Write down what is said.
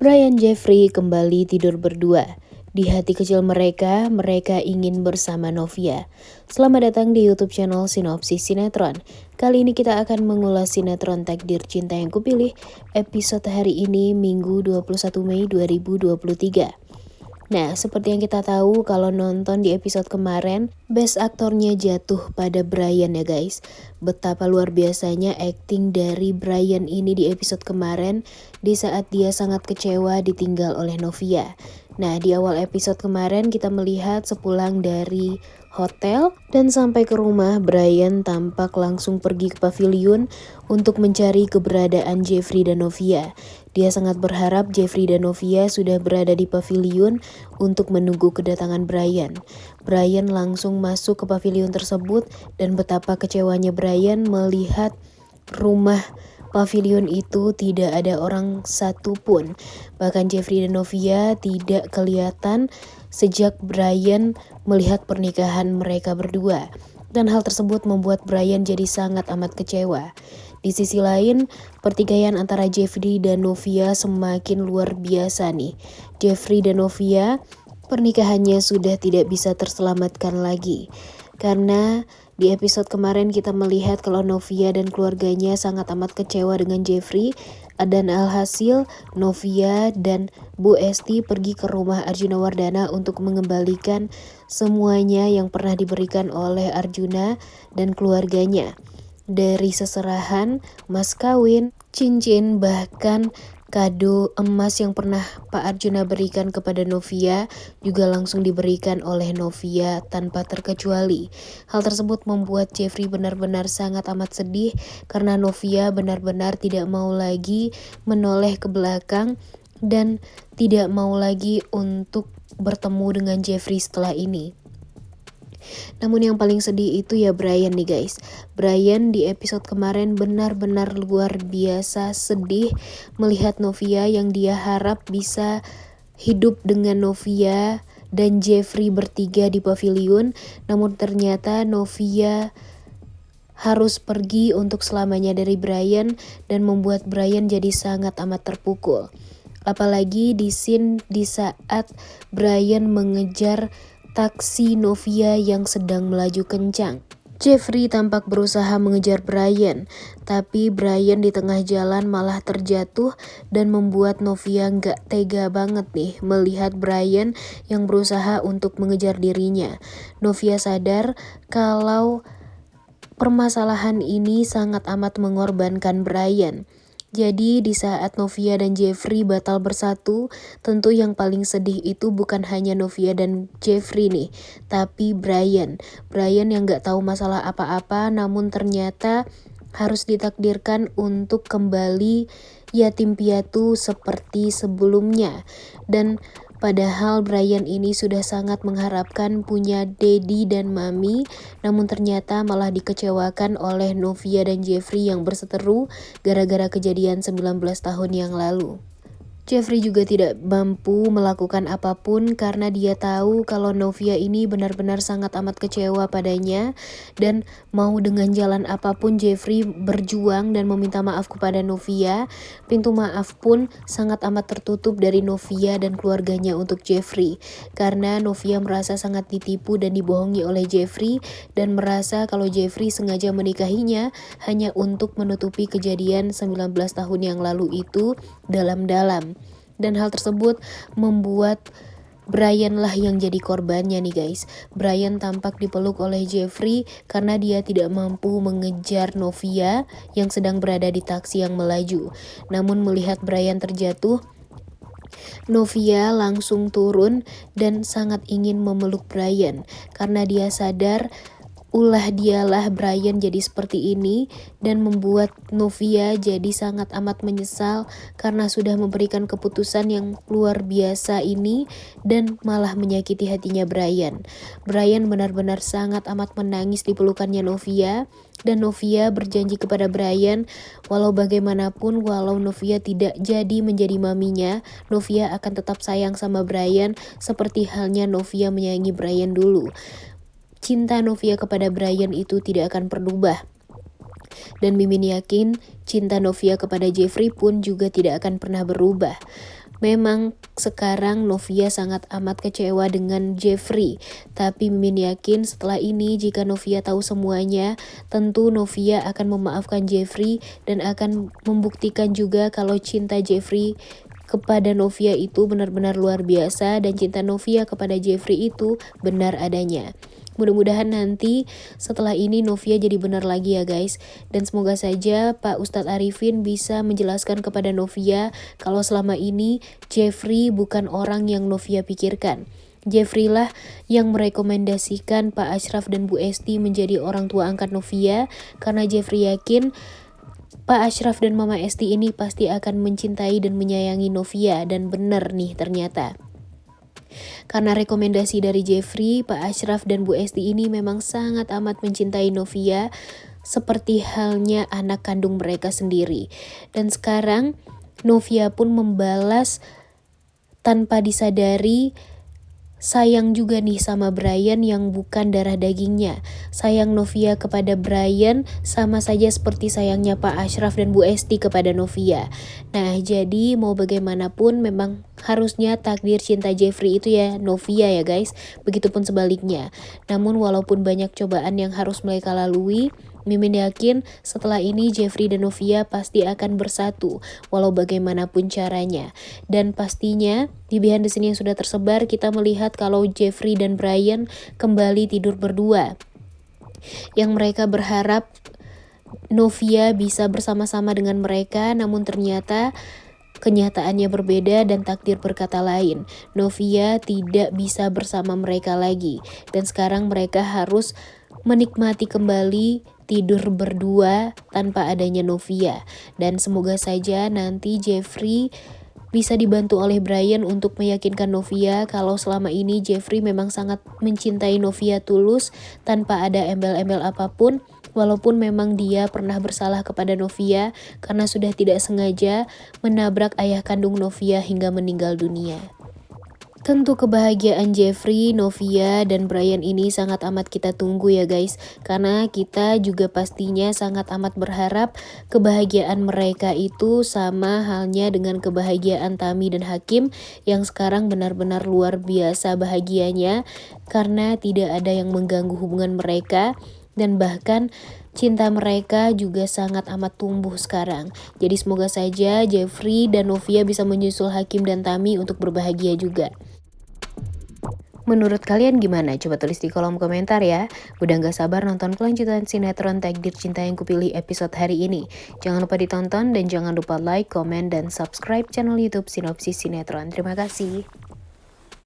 Brian Jeffrey kembali tidur berdua. Di hati kecil mereka, mereka ingin bersama Novia. Selamat datang di YouTube channel Sinopsis Sinetron. Kali ini kita akan mengulas sinetron Takdir Cinta Yang Kupilih, episode hari ini Minggu 21 Mei 2023. Nah, seperti yang kita tahu kalau nonton di episode kemarin, best aktornya jatuh pada Brian ya guys. Betapa luar biasanya acting dari Brian ini di episode kemarin di saat dia sangat kecewa ditinggal oleh Novia. Nah, di awal episode kemarin kita melihat sepulang dari hotel dan sampai ke rumah, Brian tampak langsung pergi ke pavilion untuk mencari keberadaan Jeffrey dan Novia. Dia sangat berharap Jeffrey dan Novia sudah berada di pavilion untuk menunggu kedatangan Brian. Brian langsung masuk ke pavilion tersebut dan betapa kecewanya Brian melihat rumah pavilion itu tidak ada orang satupun. Bahkan Jeffrey dan Novia tidak kelihatan sejak Brian melihat pernikahan mereka berdua. Dan hal tersebut membuat Brian jadi sangat amat kecewa. Di sisi lain, pertikaian antara Jeffrey dan Novia semakin luar biasa nih. Jeffrey dan Novia, pernikahannya sudah tidak bisa terselamatkan lagi. Karena di episode kemarin kita melihat kalau Novia dan keluarganya sangat amat kecewa dengan Jeffrey. Dan alhasil Novia dan Bu Esti pergi ke rumah Arjuna Wardana untuk mengembalikan semuanya yang pernah diberikan oleh Arjuna dan keluarganya. Dari seserahan, mas kawin, cincin, bahkan kado emas yang pernah Pak Arjuna berikan kepada Novia juga langsung diberikan oleh Novia tanpa terkecuali. Hal tersebut membuat Jeffrey benar-benar sangat amat sedih karena Novia benar-benar tidak mau lagi menoleh ke belakang dan tidak mau lagi untuk bertemu dengan Jeffrey setelah ini. Namun yang paling sedih itu ya Brian nih guys. Brian di episode kemarin benar-benar luar biasa sedih melihat Novia yang dia harap bisa hidup dengan Novia dan Jeffrey bertiga di pavilion. Namun ternyata Novia harus pergi untuk selamanya dari Brian dan membuat Brian jadi sangat amat terpukul. Apalagi di scene di saat Brian mengejar taksi Novia yang sedang melaju kencang. Jeffrey tampak berusaha mengejar Brian, tapi Brian di tengah jalan malah terjatuh dan membuat Novia gak tega banget nih melihat Brian yang berusaha untuk mengejar dirinya. Novia sadar kalau permasalahan ini sangat amat mengorbankan Brian. Jadi di saat Novia dan Jeffrey batal bersatu, tentu yang paling sedih itu bukan hanya Novia dan Jeffrey nih, tapi Brian. Brian yang gak tahu masalah apa-apa namun ternyata harus ditakdirkan untuk kembali yatim piatu seperti sebelumnya. Dan padahal Brian ini sudah sangat mengharapkan punya daddy dan mami, namun ternyata malah dikecewakan oleh Novia dan Jeffrey yang berseteru gara-gara kejadian 19 tahun yang lalu. Jeffrey juga tidak mampu melakukan apapun karena dia tahu kalau Novia ini benar-benar sangat amat kecewa padanya dan mau dengan jalan apapun Jeffrey berjuang dan meminta maaf kepada Novia. Pintu maaf pun sangat amat tertutup dari Novia dan keluarganya untuk Jeffrey karena Novia merasa sangat ditipu dan dibohongi oleh Jeffrey dan merasa kalau Jeffrey sengaja menikahinya hanya untuk menutupi kejadian 19 tahun yang lalu itu dalam-dalam. Dan hal tersebut membuat Brian lah yang jadi korbannya nih guys. Brian tampak dipeluk oleh Jeffrey karena dia tidak mampu mengejar Novia yang sedang berada di taksi yang melaju. Namun melihat Brian terjatuh, Novia langsung turun dan sangat ingin memeluk Brian karena dia sadar ulah dialah Brian jadi seperti ini dan membuat Novia jadi sangat amat menyesal karena sudah memberikan keputusan yang luar biasa ini dan malah menyakiti hatinya Brian. Brian benar-benar sangat amat menangis di pelukannya Novia dan Novia berjanji kepada Brian walau bagaimanapun, walau Novia tidak jadi menjadi maminya, Novia akan tetap sayang sama Brian seperti halnya Novia menyayangi Brian dulu. Cinta Novia kepada Brian itu tidak akan berubah. Dan Mimin yakin cinta Novia kepada Jeffrey pun juga tidak akan pernah berubah. Memang sekarang Novia sangat amat kecewa dengan Jeffrey, tapi Mimin yakin setelah ini jika Novia tahu semuanya, tentu Novia akan memaafkan Jeffrey dan akan membuktikan juga kalau cinta Jeffrey kepada Novia itu benar-benar luar biasa dan cinta Novia kepada Jeffrey itu benar adanya. Mudah-mudahan nanti setelah ini Novia jadi benar lagi ya guys. Dan semoga saja Pak Ustadz Arifin bisa menjelaskan kepada Novia kalau selama ini Jeffrey bukan orang yang Novia pikirkan. Jeffrey lah yang merekomendasikan Pak Ashraf dan Bu Esti menjadi orang tua angkat Novia, karena Jeffrey yakin Pak Ashraf dan Mama Esti ini pasti akan mencintai dan menyayangi Novia, dan benar nih ternyata. Karena rekomendasi dari Jeffrey, Pak Ashraf dan Bu Esti ini memang sangat amat mencintai Novia, seperti halnya anak kandung mereka sendiri. Dan sekarang Novia pun membalas tanpa disadari sayang juga nih sama Brian yang bukan darah dagingnya. Sayang Novia kepada Brian sama saja seperti sayangnya Pak Ashraf dan Bu Esti kepada Novia. Nah, jadi mau bagaimanapun memang harusnya takdir cinta Jeffrey itu ya Novia ya guys. Begitupun sebaliknya. Namun walaupun banyak cobaan yang harus mereka lalui, Mimin yakin setelah ini Jeffrey dan Novia pasti akan bersatu walau bagaimanapun caranya. Dan pastinya di behind the scene yang sudah tersebar kita melihat kalau Jeffrey dan Brian kembali tidur berdua. Yang mereka berharap Novia bisa bersama-sama dengan mereka, namun ternyata kenyataannya berbeda dan takdir berkata lain. Novia tidak bisa bersama mereka lagi dan sekarang mereka harus menikmati kembali tidur berdua tanpa adanya Novia. Dan semoga saja nanti Jeffrey bisa dibantu oleh Brian untuk meyakinkan Novia kalau selama ini Jeffrey memang sangat mencintai Novia tulus tanpa ada embel-embel apapun. Walaupun memang dia pernah bersalah kepada Novia karena sudah tidak sengaja menabrak ayah kandung Novia hingga meninggal dunia. Tentu kebahagiaan Jeffrey, Novia, dan Brian ini sangat amat kita tunggu ya guys. Karena kita juga pastinya sangat amat berharap kebahagiaan mereka itu sama halnya dengan kebahagiaan Tami dan Hakim yang sekarang benar-benar luar biasa bahagianya karena tidak ada yang mengganggu hubungan mereka. Dan bahkan cinta mereka juga sangat amat tumbuh sekarang. Jadi semoga saja Jeffrey dan Novia bisa menyusul Hakim dan Tami untuk berbahagia juga. Menurut kalian gimana? Coba tulis di kolom komentar ya. Udah gak sabar nonton kelanjutan sinetron Takdir Cinta yang Kupilih episode hari ini. Jangan lupa ditonton dan jangan lupa like, komen, dan subscribe channel YouTube Sinopsis Sinetron. Terima kasih.